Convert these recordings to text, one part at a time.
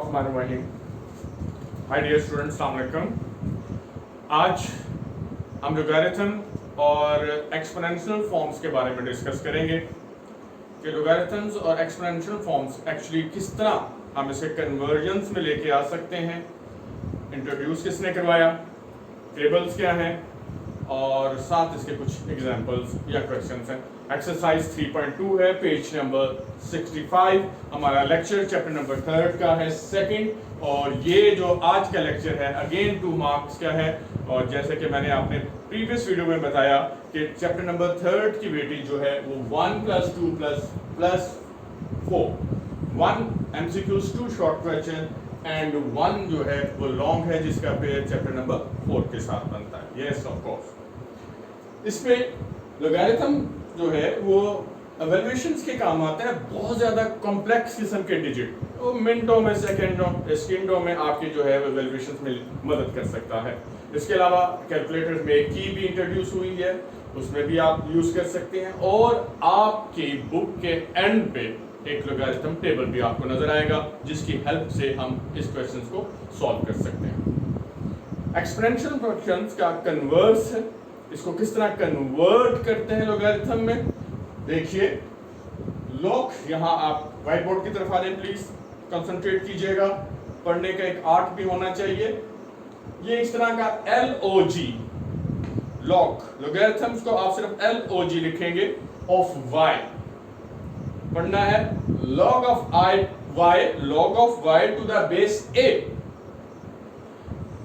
बिस्मिल्लाहिर्रहमानिर्रहीम। Hi dear students, अस्सलाम वालेकुम। आज हम लोगारिथम और एक्सपोनेंशियल फॉर्म्स के बारे में डिस्कस करेंगे कि लोगारिथम्स और एक्सपोनेंशियल फॉर्म्स एक्चुअली किस तरह हम इसे कन्वर्जन्स में लेके आ सकते हैं, इंट्रोड्यूस किसने करवाया, टेबल्स क्या हैं और साथ इसके कुछ एग्जांपल्स या क्वेश्चंस हैं। एक्सरसाइज 3.2 है, पेज नंबर 65। हमारा लेक्चर चैप्टर नंबर 3 का है, सेकंड। और ये जो आज का लेक्चर है अगेन 2 मार्क्स का है। और जैसे कि मैंने आपने प्रीवियस वीडियो में बताया कि चैप्टर नंबर 3 की वेटेज जो है वो 1 + 2 + 4, 1 MCQs 2 शॉर्ट क्वेश्चन एंड 1 जो है वो लॉन्ग है, जिसका पेयर चैप्टर नंबर 4 के साथ बनता है। Yes of course. इसमें लोगारिथम जो है वो एवेल्युएशंस के काम आता है। बहुत ज़्यादा कॉम्प्लेक्स किस्म के डिजिट वो मिनटों में, सेकेंडों में आपके जो है एवेल्युएशंस में मदद कर सकता है। इसके अलावा कैलकुलेटर्स में एक की भी इंट्रोड्यूस हुई है, उसमें भी आप यूज़ कर सकते हैं। और आपकी बुक के एंड पे एक लोगारिथम टेबल भी आपको नजर आएगा, जिसकी हेल्प से हम इस क्वेश्चन को सॉल्व कर सकते हैं। एक्सपोनेंशियल फंक्शंस का कन्वर्स है, इसको किस तरह कन्वर्ट करते हैं लोगारिथम में। देखिए लॉग, यहाँ आप व्हाइट बोर्ड की तरफ आ जाए प्लीज, कंसंट्रेट कीजिएगा, पढ़ने का एक आर्ट भी होना चाहिए। ये इस तरह का LOG लॉग, लोगारिथम्स को आप सिर्फ LOG लिखेंगे ऑफ y। पढ़ना है log of y to the base a।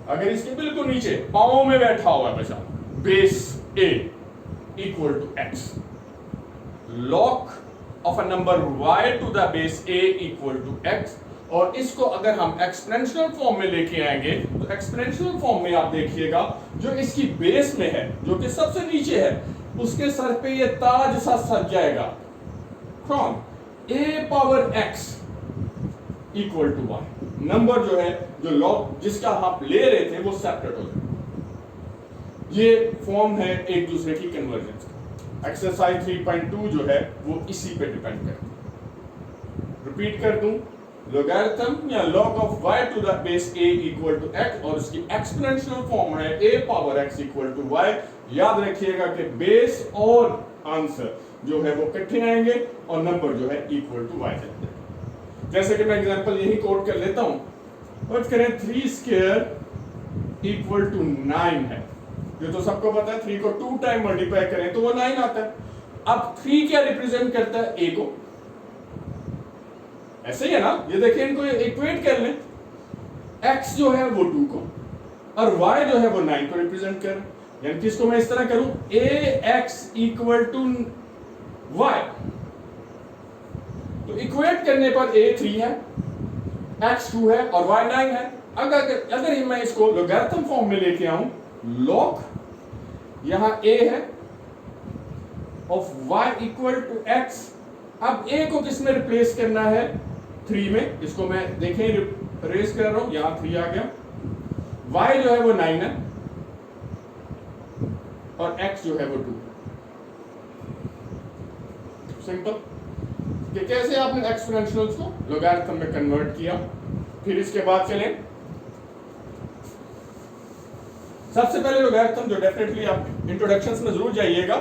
अगर इसके बिल्कुल नीचे पाँव में बैठा हुआ है बच्चा, base a equal to x, log of a number y to the base a equal to x। और इसको अगर हम एक्सपोनेंशियल फॉर्म में लेके आएंगे तो एक्सपोनेंशियल फॉर्म में आप देखिएगा जो इसकी बेस में है, जो कि सबसे नीचे है, उसके सर पे ये ताज सा सज जाएगा, from a⁻x equal to y। Number जो है, जो लॉग जिसका आप ले रहे थे वो सेपरेट हो जाए। ये फॉर्म है एक दूसरे की कन्वर्जेंस का। एक्सरसाइज 3.2 जो है वो इसी पे डिपेंड करती है। रिपीट कर दूं, लोगारिथम या log of y to the base a equal to x, और उसकी एक्सपोनेंशियल फॉर्म है a⁻x इक्वल टू y। याद रखिएगा कि बेस और आंसर जो है वो इकट्ठे आएंगे और नंबर जो है इक्वल टू y जाएंगे। जैसे कि मैं एग्जांपल यही कोट कर लेता हूं, फर्ज करें 3² इक्वल टू 9 है। ये तो सबको पता है, 3 को 2 टाइम मल्टीप्लाई करें तो वो 9 आता है। अब 3 क्या रिप्रेजेंट करता है? a को। ऐसे ही है ना, ये देखिए, इनको इक्वेट कर लें। x जो है वो 2 को और y जो है वो 9 को रिप्रेजेंट कर, यानी कि इसको मैं इस तरह करूं, ax इक्वल टू y। तो इक्वेट करने पर a 3 है, x 2 है और y 9 है। अगर मैं इसको लोगारिथम फॉर्म में लेके आऊं, log यहां a है of y equal to x। अब a को किस में रिप्लेस करना है? 3 में। इसको मैं देखें रेस कर रहा हूं, यहां 3 आ गया। y जो है वो 9 है और x जो है वो 2। सिंपल कि कैसे आपने एक्सपोनेंशियल्स को लोगारिथम में कन्वर्ट किया। फिर इसके बाद चलें, सबसे पहले लोगारिथम जो डेफिनेटली आप इंट्रोडक्शंस में जरूर जाइएगा,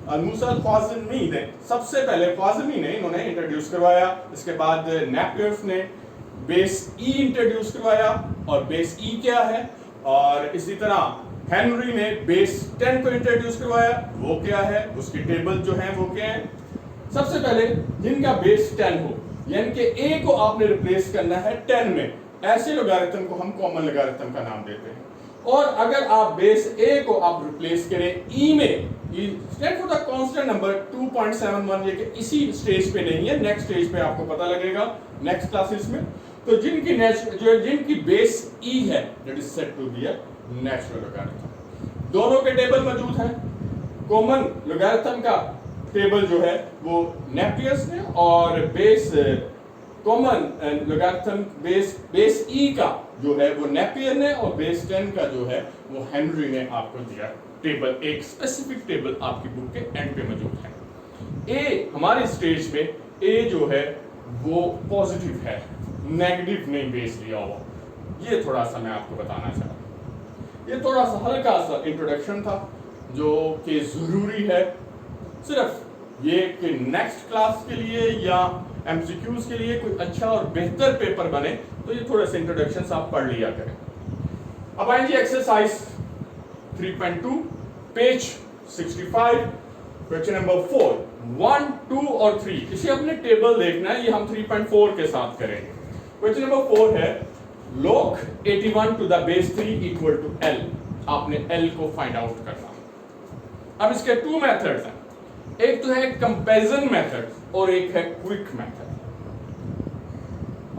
अल-ख्वाज़िमी ने, सबसे पहले ख्वाज़िमी ने इन्होंने इंट्रोड्यूस करवाया। इसके बाद नेपियर्स ने बेस ई इंट्रोड्यूस करवाया, और बेस ई क्या है, और इसी तरह हेनरी ने बेस 10 को इंट्रोड्यूस करवाया। वो क्या है, उसकी टेबल जो है वो क्या है। सबसे पहले जिनका बेस 10 हो, यानी कि a को आपने रिप्लेस करना है 10 में, ऐसे लोगारिथम को हम कॉमन लोगारिथम का नाम देते हैं। और अगर आप बेस a को आप रिप्लेस करें e में, stand for the constant number 2.71, ये कि इसी स्टेज पे नहीं है, नेक्स्ट स्टेज पे आपको पता लगेगा नेक्स्ट क्लासेस में। तो जिनकी बेस e है, that is said to be a natural logarithm. दोनों के टेबल मौजूद हैं। कॉमन लोगारिथम का टेबल जो है वो नेपियर्स ने, और बेस कॉमन लोगारिथम बेस ई का जो है वो नेपियर ने, और बेस 10 का जो है वो हेनरी ने आपको दिया टेबल। एक स्पेसिफिक टेबल आपकी बुक के एंड पे मौजूद है। ए हमारे स्टेज पे ए जो है वो पॉजिटिव है, नेगेटिव नहीं बेस लिया हुआ। ये थोड़ा सा मैं आपको बताना चाह रहा हूँ। ये थोड़ा सा हल्का सा इंट्रोडक्शन था जो कि ज़रूरी है सिर्फ ये कि नेक्स्ट क्लास के लिए या एमसीक्यूज के लिए कोई अच्छा और बेहतर पेपर बने, तो ये थोड़े से इंट्रोडक्शन आप पढ़ लिया करें। अब आएंगे एक्सरसाइज 3.2 पेज 65 क्वेश्चन नंबर 4 1, 2 और 3। इसे अपने टेबल देखना है, ये हम 3.4 के साथ करेंगे। क्वेश्चन नंबर 4 है log 81 to the base 3 equal to L। आपने L को फाइंड आउट करना। अब इसके टू मेथड्स हैं, एक तो है कंपैरिजन मेथड और एक है क्विक मेथड।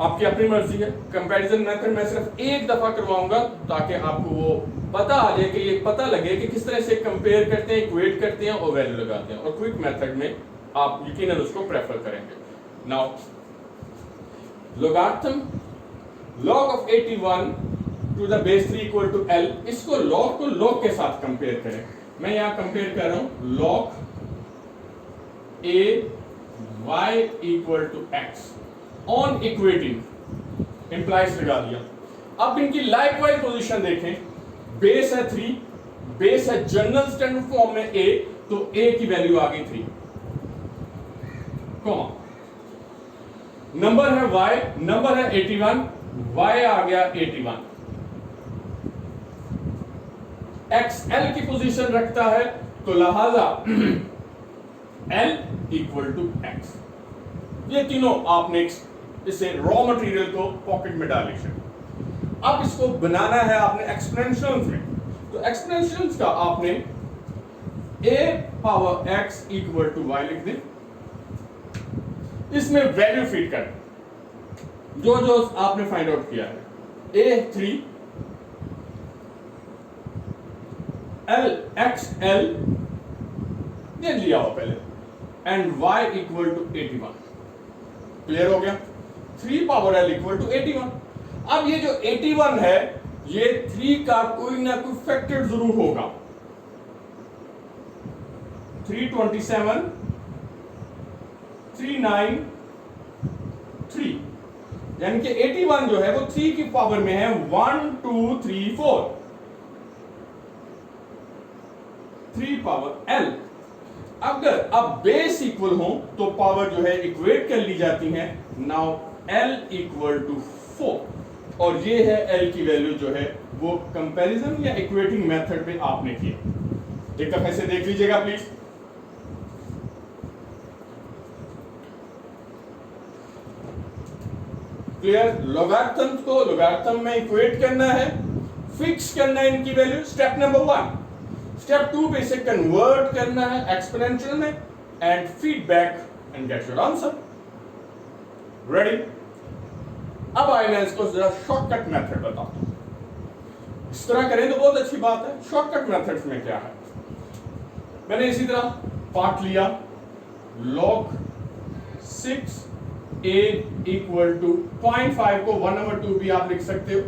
आपकी अपनी मर्जी है। कंपैरिजन मेथड मैं सिर्फ एक दफा करवाऊंगा ताकि आपको वो पता आ जाए कि ये पता लगे कि किस तरह से कंपेयर करते हैं, इक्वेट करते हैं और वैल्यू लगाते हैं। और क्विक मेथड में आप यकीनन उसको प्रेफर करेंगे। Now logarithm log of 81 to the base 3 equal to L, इसको log को log के साथ कंपेयर करें। मैं यहां कंपेयर कर रहा हूं log a y equal to x on equating implies लगा दिया। अब इनकी लाइकवाइज पोजीशन देखें, बेस है 3, बेस है जनरल स्टैंडर्ड फॉर्म में a, तो a की वैल्यू आ गई 3, कॉमा नंबर है y, नंबर है 81, y आ गया 81। x l की पोजीशन रखता है तो लिहाजा l इक्वल टू x। ये तीनों आपने इसे रॉ मटेरियल को पॉकेट में डाल लीजिए। अब इसको बनाना है आपने एक्सपोनेंशियल्स में, तो एक्सपोनेंशियल्स का आपने a power x equal to y लिख दें, इसमें वैल्यू फीड करें जो जो आपने फाइंड आउट किया है। a3 l x l ये लिया हो पहले and y equal to 81। Clear हो गया? 3 पावर l इक्वल टू 81। अब ये जो 81 है ये 3 का कोई ना कोई फैक्टर जरूर होगा। 327 393, यानी कि 81 जो है वो 3 की पावर में है 1 2 3 4, 3 पावर l। अगर अब बेस इक्वल हो तो पावर जो है इक्वेट कर ली जाती है। नाउ l इक्वल टू 4 और ये है l की वैल्यू जो है वो कंपैरिजन या इक्वेटिंग मेथड पे आपने किया। एक दफा से देख लीजिएगा प्लीज। क्लियर? लोगारिथम को लोगारिथम में इक्वेट करना है, फिक्स करना है इनकी वैल्यू, स्टेप नंबर 1। स्टेप 2 पे इसे कन्वर्ट करना है एक्सपोनेंशियल में and feedback and get your answer. Ready? अब आए मैं इसको जरा शॉर्टकट मेथड बताता हूं। इस तरह करें तो बहुत अच्छी बात है। शॉर्टकट मेथड्स में क्या है, मैंने इसी तरह पार्ट लिया log 6 a इक्वल टू 0.5 को 1/2 भी आप लिख सकते हो,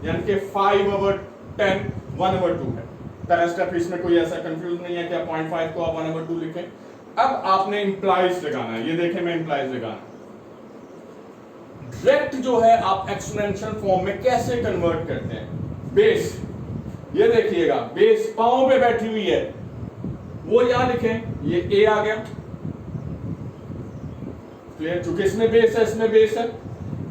यानी कि 5/10 1/2 है। तरह स्टेप इसमें कोई ऐसा कंफ्यूज नहीं है कि आप 0.5 को आप 1/2 लिखें। अब आपने इंप्लाइज लगाना है, ये देखें मैं इंप्लाइज लगाना डायरेक्ट जो है आप एक्सपोनेंशियल फॉर्म में कैसे कन्वर्ट करते हैं। बेस, ये देखिएगा बेस पांव पे बैठी हुई है, वो यहां लिखें, ये a आ गया। क्लियर? चूंकि इसमें बेस है, इसमें बेस है।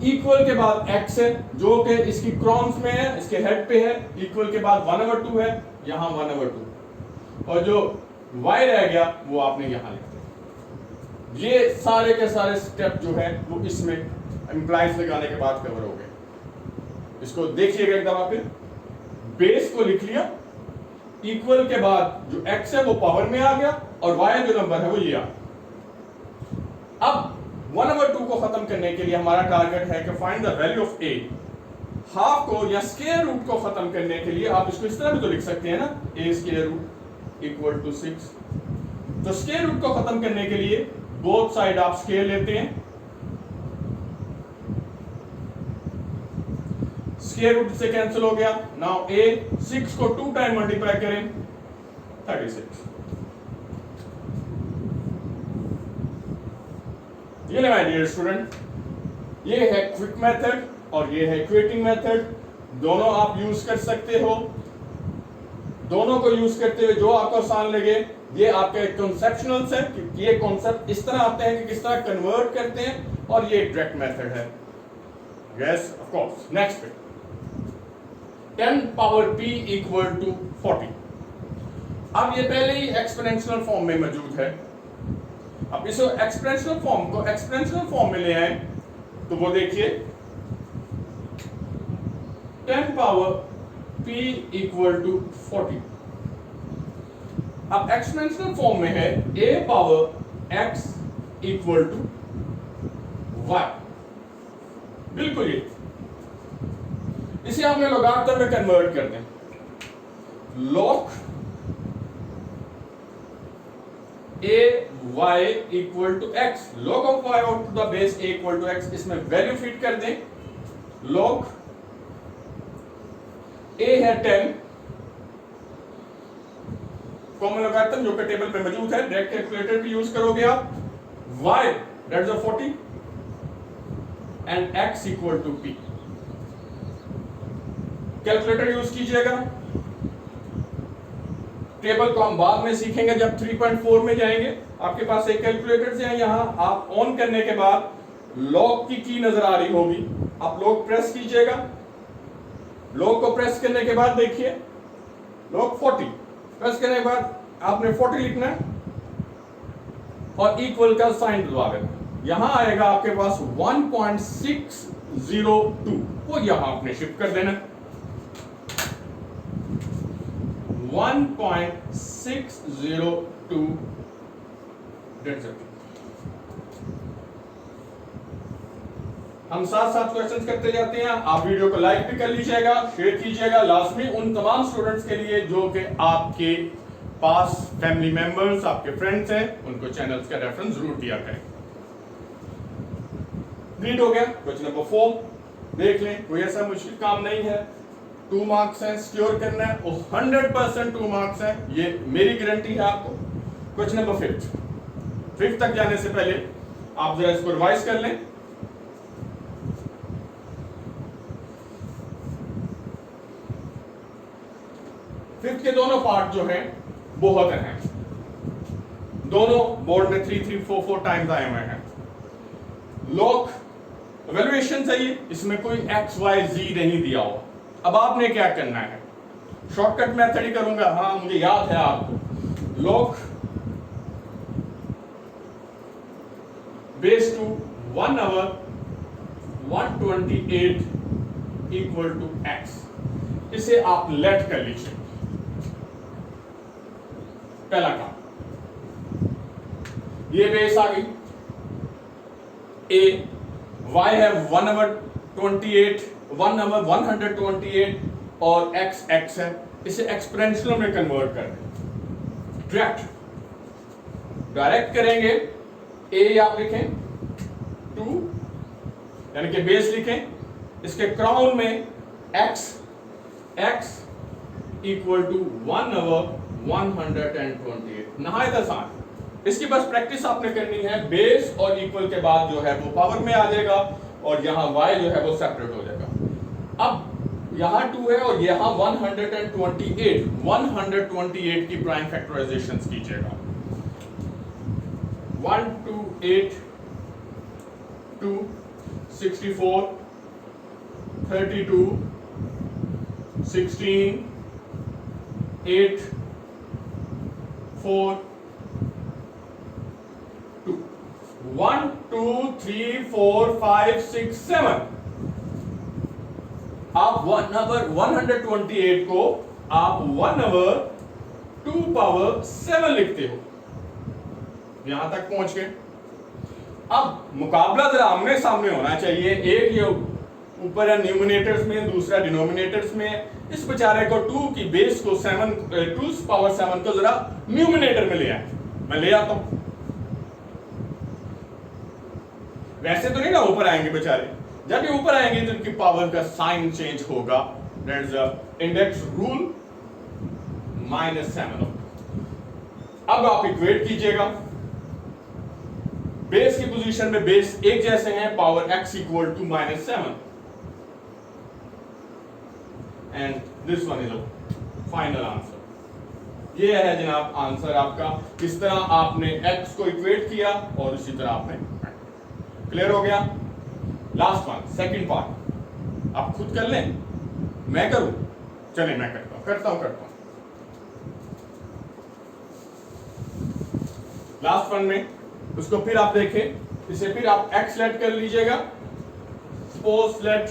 इक्वल के बाद x है जो कि इसकी क्रॉन्स में है, इसके हेड पे है। इक्वल के बाद 1/2 है, यहां 1/2 और जो y रह गया वो आपने यहां लिख दिया। ये सारे के सारे स्टेप जो है वो इसमें इंप्लाइज लगाने के बाद कवर हो गए। इसको देखिएगा एक दफा फिर। बेस को लिख लिया, इक्वल के बाद जो x है वो पावर में आ गया और y जो नंबर है वो ये आ। अब 1/2 को खत्म करने के लिए हमारा टारगेट है कि find the value of a। Half को या स्क्वायर रूट को खत्म करने के लिए आप इसको इस तरह भी तो लिख सकते हैं ना, a square root equal to 6। तो स्क्वायर रूट को खत्म करने के लिए बोथ साइड आप स्क्वायर लेते हैं, स्क्वायर रूट से कैंसिल हो गया। नाउ a 6 को 2 टाइम मल्टीप्लाई करें 36। ये माय डियर स्टूडेंट ये है क्विक मेथड और ये है इक्वेटिंग मेथड, दोनों आप यूज कर सकते हो। दोनों को यूज करते हुए जो आपको आसान लगे, ये आपके कंसेप्शनल्स है कि ये कॉन्सेप्ट इस तरह आते हैं कि किस तरह कन्वर्ट करते हैं, और ये डायरेक्ट मेथड है। Yes of course. नेक्स्ट पे 10 पावर p इक्वल टू 40। अब ये पहले ही एक्सपोनेंशियल फॉर्म में मौजूद है। अब इस एक्सपोनेंशियल फॉर्म को एक्सपोनेंशियल फॉर्म में ले आए तो वो देखिए 10 पावर p इक्वल टू 40। अब एक्सपोनेंशियल फॉर्म में है a power x equal to y। बिल्कुल ये इसे हमने लोगारिथम में कन्वर्ट कर दें। log a y equal to x, log of y out to the base a equal to x, इसमें वैल्यू फिट कर दें। log a है 10, कॉमन लोगारिथम जो कि टेबल पे मौजूद है, डायरेक्ट कैलकुलेटर भी यूज करोगे आप। y that's 40 and x equal to p, calculator use कीजिएगा। टेबल को हम बाद में सीखेंगे जब 3.4 में जाएंगे। आपके पास एक कैलकुलेटर से है, यहां आप ऑन करने के बाद लॉग की नजर आ रही होगी, आप लॉग प्रेस कीजिएगा। लॉग को प्रेस करने के बाद देखिए लॉग 40 प्रेस करने के बाद आपने 40 लिखना है और इक्वल का साइन दबा देना। यहां आएगा आपके पास 1.602, वो यहां आपने शिफ्ट कर देना। 1.602 हम साथ साथ क्वेश्चंस करते जाते हैं। आप वीडियो को लाइक भी कर लीजिएगा, शेयर कीजिएगा लाजमी उन तमाम स्टूडेंट्स के लिए जो कि आपके पास फैमिली मेंबर्स, आपके फ्रेंड्स हैं, उनको चैनल्स का रेफरेंस जरूर दिया करें। रीड हो गया क्वेश्चन नंबर 4, देख लें, कोई ऐसा मुश्किल काम नहीं है। 2 मार्क्स है, सिक्योर करना है और 100% 2 मार्क्स है, ये मेरी गारंटी है आपको। क्वेश्चन नंबर 5 तक जाने से पहले आप जरा इसको रिवाइज कर लें। फिफ्थ के दोनों पार्ट जो हैं बहुत अहम, दोनों बोर्ड में 3 3 4 4 टाइम्स आए हुए हैं। लॉग वैल्यूएशन चाहिए, इसमें कोई एक्स वाई जी नहीं दिया हुआ। अब आपने क्या करना है, शॉर्टकट मेथड ही करूंगा, हाँ मुझे याद है आपको। Log base two 1 over 128 equal to x, इसे आप लेट कर लीजिए। पहला काम, ये बेस आ गई, ए वाई है 1 आवर 28 1 आवर 128 और x x है, इसे एक्सपोनेंशियल में कन्वर्ट कर दें। डायरेक्ट करेंगे, a आप लिखें 2 यानी कि बेस लिखें, इसके क्राउन में x x equal to 1 over 128। नहायत आसान, इसकी बस प्रैक्टिस आपने करनी है। बेस और इक्वल के बाद जो है वो पावर में आ जाएगा और यहां y जो है वो सेपरेट हो जाएगा। अब यहां 2 है और यहां 128 की प्राइम फैक्टराइजेशंस कीजिएगा। 1 2 8 2 64 32 16 8 4 2 1 2 3 4 5 6 7। आप 1 आवर 128 को आप 1 आवर 2 पावर 7 लिखते हो, यहां तक पहुंच गए। अब मुकाबला जरा आमने सामने होना चाहिए, एक ये ऊपर है न्यूमिनेटर्स में, दूसरा डिनोमिनेटर्स में। इस बेचारे को 2 की बेस को 7 2 पावर 7 को जरा न्यूमिनेटर में ले आए, मैं ले आता हूं। वैसे तो नहीं ना ऊपर आएंगे बेचारे, जब ये ऊपर आएंगे तो इनकी पावर का साइन चेंज होगा। That is the index rule -7। अब आप इक्वेट कीजिएगा, बेस की पोजीशन में बेस एक जैसे हैं, power x equal to -7 and this one is final answer. ये है जनाब आंसर आपका। इस तरह आपने x को इक्वेट किया और इसी तरह आपने, क्लियर हो गया। लास्ट वन, सेकंड पार्ट आप खुद कर लें, मैं करूं? चलें मैं करता हूं। लास्ट वन में उसको फिर आप देखें, इसे फिर आप x लेट कर लीजिएगा। Suppose let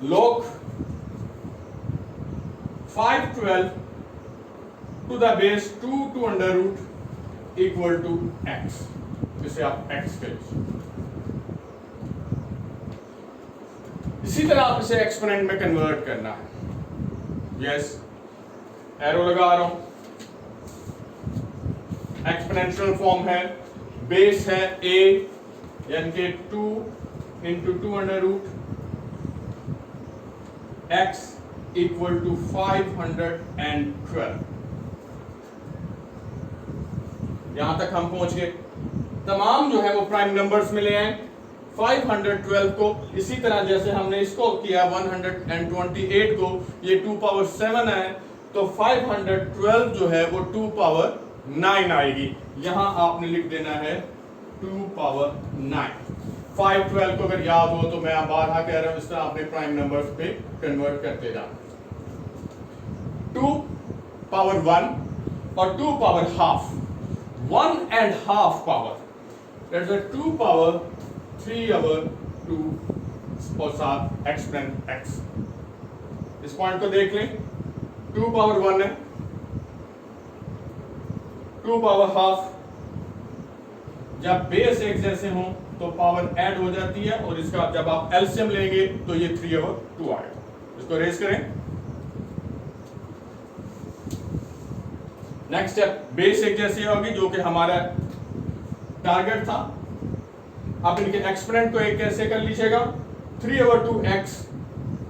log 512 to the base 2 to under root equal to x, इसे आप x कर लीजिए। इसी तरह आप इसे एक्सपोनेंट में कन्वर्ट करना है। यस, एरो लगा रहा हूं। एक्सपोनेंशियल फॉर्म है, बेस है a यानी कि 2 into 2 under root x equal to 512। यहां तक हम पहुंच गए। तमाम जो है वो प्राइम नंबर्स मिले हैं। 512 को इसी तरह जैसे हमने इसको किया 128 को, ये 2 पावर 7 है, तो 512 जो है वो 2 पावर 9 आएगी। यहां आपने लिख देना है 2 पावर 9। 512 को अगर याद हो तो मैं आप बारहा कह रहा हूं, इस तरह आपने प्राइम नंबर्स पे कन्वर्ट करते जाना। 2 पावर 1 और 2 power half, 1.5 power, that's a 2 power 3 over 2 और साथ एक्सपोनेंट x। इस पॉइंट को देख लें, 2 पावर 1 है, 2 पावर हाफ, जब बेस एक जैसे हों तो पावर ऐड हो जाती है और इसका जब आप एलसीएम लेंगे तो ये 3 over 2 आएगा। इसको रेस करें। नेक्स्ट स्टेप, बेस एक जैसी होगी जो कि हमारा टारगेट था। आप इनके एक्सपोनेंट को एक कैसे कर लीजिएगा, 3 over 2x,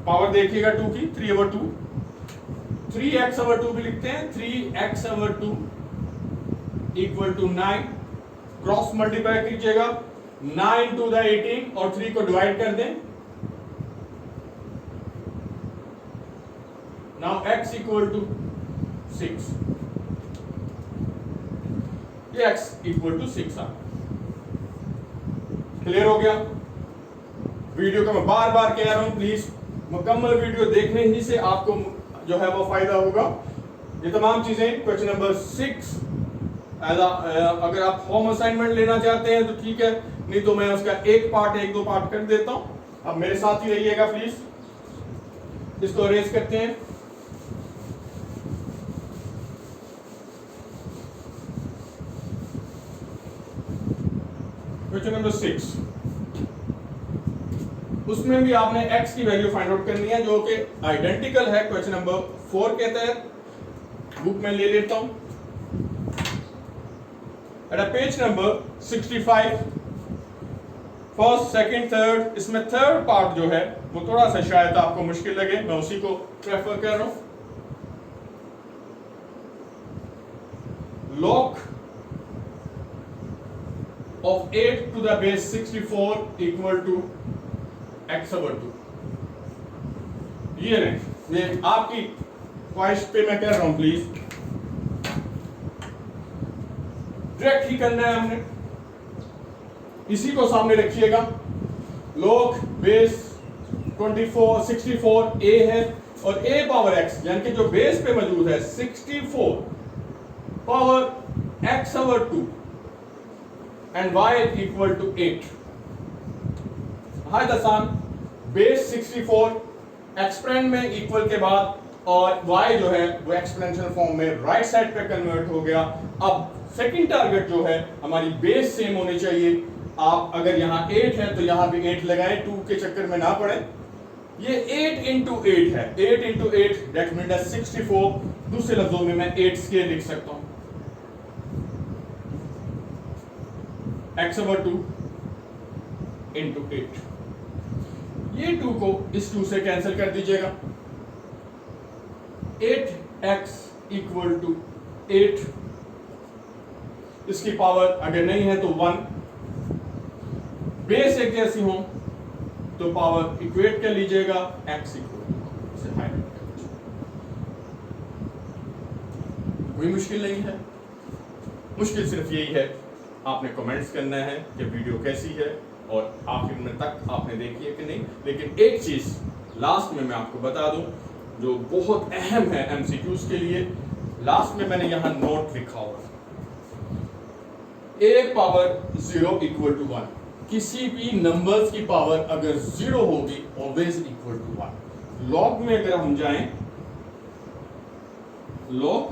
पावर देखिएगा 2 की, 3 over 2, 3x over 2 भी लिखते हैं, 3x over 2 equal to 9। Cross multiply कीजिएगा, 9 to the 18 और 3 को डिवाइड कर दें। नाउ x इक्वल टू 6, ये x इक्वल टू 6 आ। क्लियर हो गया? वीडियो को मैं बार बार कह रहा हूं, प्लीज मुकम्मल वीडियो देखने ही से आपको जो है वो फायदा होगा। ये तमाम चीजें क्वेश्चन नंबर 6 अगर आप होम असाइनमेंट लेना चाहते हैं तो ठीक है, नहीं तो मैं उसका एक दो पार्ट कर देता हूं। अब मेरे साथ ही रहिएगा प्लीज। इसको रेज करते हैं। क्वेश्चन नंबर 6, उसमें भी आपने x की वैल्यू फाइंड आउट करनी है जो कि आइडेंटिकल है क्वेश्चन नंबर 4 के तहत। बुक में ले लेता हूं, page number 65, first second third. इसमें थर्ड पार्ट जो है वो थोड़ा सा शायद आपको मुश्किल लगे, मैं उसी को प्रेफर कर रहा हूं। log of 8 to the base 64 equal to x over 2। ये नहीं, ये आपकी ख्वाहिश पे मैं कर रहा हूं, प्लीज डायरेक्ट ही करना है हमने। इसी को सामने रखिएगा। log बेस 64 a है और a पावर x यानी कि जो बेस पे मौजूद है 64 power x over 2 and y equal to 8। हाय दसान, बेस 64 एक्सपोनेंट में इक्वल के बाद और y जो है वो एक्सपोनेंशियल फॉर्म में राइट साइड पे कन्वर्ट हो गया। अब सेकंड टारगेट जो है हमारी बेस सेम होनी चाहिए। आप अगर यहाँ 8 है तो यहाँ भी 8 लगाएं, 2 के चक्कर में ना पड़े। ये 8 into 8 है, 8 into 8 दैट मीन्स 64। दूसरे लफ्जों में मैं 8 स्केयर लिख सकता हूँ, x over 2 into 8। ये 2 को इस 2 से कैंसिल कर दीजिएगा। 8x equal to 8 इसकी पावर अगर नहीं है तो 1, बेस एक जैसी हो तो पावर इक्वेट कर लीजिएगा, x इक्वल टू, कोई मुश्किल नहीं है। मुश्किल सिर्फ यही है, आपने कमेंट्स करना है कि वीडियो कैसी है और आखिर में तक आपने देखी है कि नहीं। लेकिन एक चीज लास्ट में मैं आपको बता दूं जो बहुत अहम है एमसीक्यूज के लिए। लास्ट में मैंने यहां नोट लिखा हुआ, a पावर 0 इक्वल टू 1, किसी भी नंबर्स की पावर अगर 0 होगी ऑलवेज इक्वल टू 1। लॉग में अगर हम जाएं, लॉग,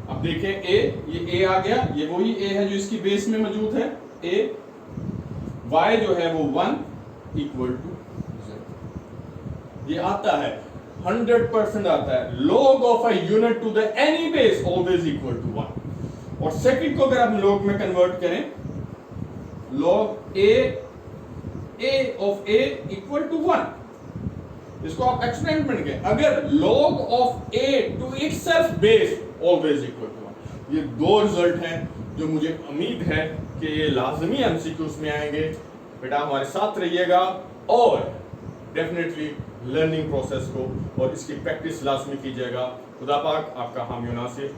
अब देखें a, ये a आ गया, ये वही a है जो इसकी बेस में मौजूद है a, y जो है वो 1 इक्वल टू 0, ये आता है 100% आता है। log of a unit to the any base always equal to 1। और सेकंड को अगर आप log में कन्वर्ट करें, log a of a equal to 1, इसको आप एक्सपेरिमेंट करें, अगर log of a to itself base always equal to 1। ये दो रिजल्ट हैं जो मुझे उम्मीद है कि ये लाजमी एमसीक्यूज में आएंगे। बेटा हमारे साथ रहिएगा और डेफिनेटली लर्निंग प्रोसेस को और इसकी प्रैक्टिस लाजमी कीजिएगा। खुदा पाक आपका हामी नासिर।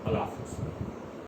अल्लाह हाफ़िज़।